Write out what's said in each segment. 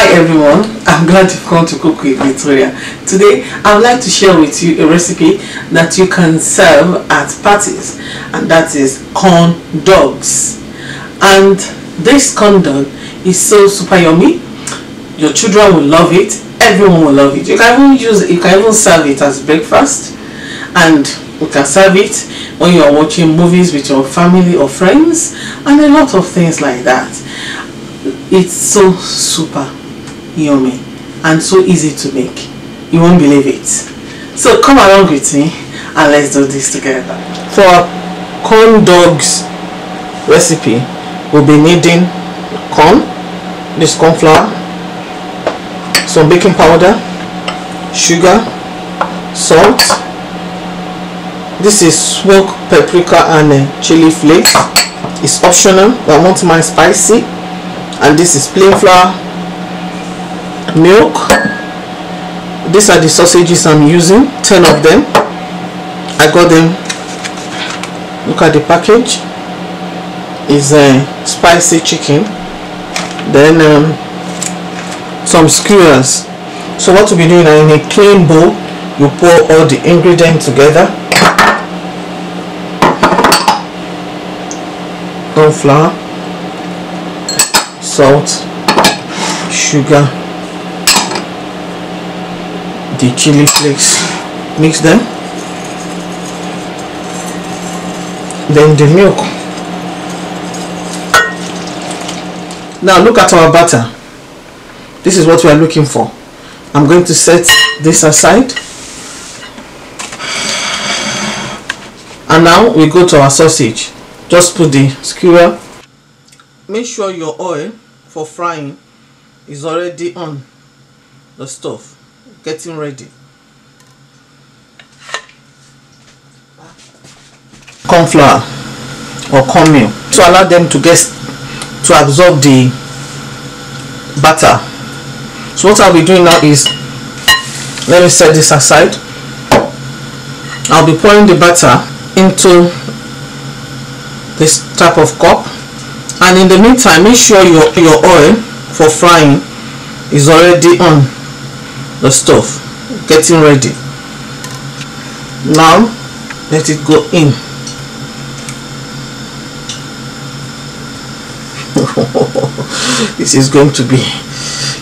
Hi everyone, I'm glad you've come to Cook with Victoria. Today I would like to share with you a recipe that you can serve at parties, and that is corn dogs. And this corn dog is so super yummy. Your children will love it, everyone will love it. You can even serve it as breakfast, and you can serve it when you are watching movies with your family or friends, and a lot of things like that. It's so super yummy and so easy to make. You won't believe it. So come along with me and let's do this together. For our corn dogs recipe, we'll be needing corn, this corn flour, some baking powder, sugar, salt. This is smoked paprika and chili flakes. It's optional, but I want mine spicy. And this is plain flour, milk. These are the sausages I'm using, 10 of them. I got them, look at the package. It's a spicy chicken. Then some skewers. So what we'll be doing, in a clean bowl, you pour all the ingredients together. Corn flour, salt, sugar, the chili flakes, mix them, then the milk. Now look at our batter. This is what we are looking for. I'm going to set this aside, and now we go to our sausage. Just put the skewer. Make sure your oil for frying is already on the stove, getting ready. Corn flour or cornmeal to allow them to absorb the batter. So what I'll be doing now is, let me set this aside. I'll be pouring the batter into this type of cup. And in the meantime, make sure your oil for frying is already on the stove, getting ready. Now let it go in. This is going to be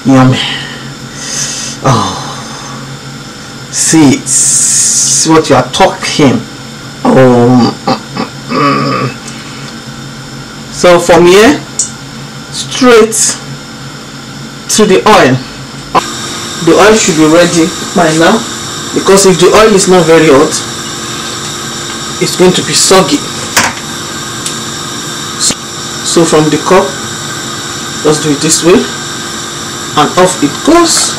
yummy. Oh, see what you are talking. So from here straight to the oil. The oil should be ready by now, because if the oil is not very hot, it's going to be soggy. So from the cup, just do it this way, and off it goes,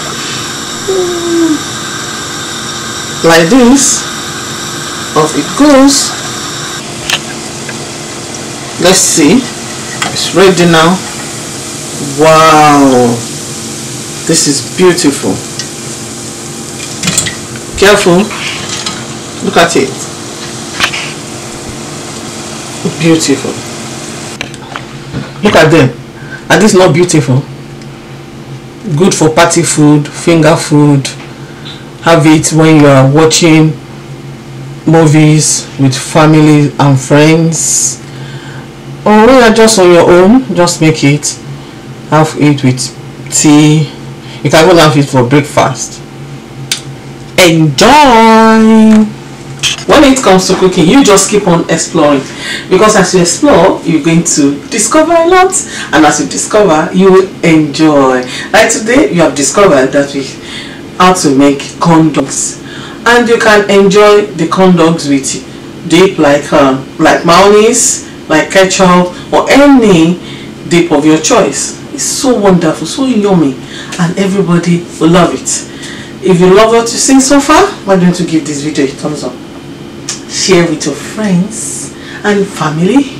like this. Off it goes. Let's see, it's ready now. Wow, this is beautiful. Careful, look at it. Beautiful. Look at them. Are these not beautiful? Good for party food, finger food. Have it when you are watching movies with family and friends, or when you're just on your own. Just make it, have it with tea. You can even have it for breakfast. Enjoy! When it comes to cooking, you just keep on exploring, because as you explore, you're going to discover a lot, and as you discover, you will enjoy. Like today, you have discovered that how to make corn dogs, and you can enjoy the corn dogs with dip like mayonnaise, like ketchup, or any dip of your choice. It's so wonderful, so yummy, and everybody will love it. If you love what you seen so far, why don't you give this video a thumbs up, share with your friends and family,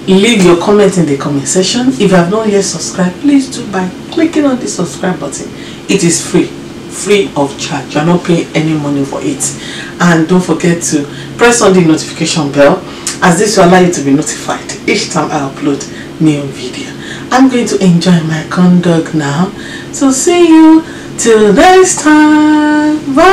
leave your comment in the comment section. If you have not yet subscribed, please do by clicking on the subscribe button. It is free of charge. You're not paying any money for it. And don't forget to press on the notification bell, as this will allow you to be notified each time I upload new video. I'm going to enjoy my corn dog now. So see you till next time. Bye.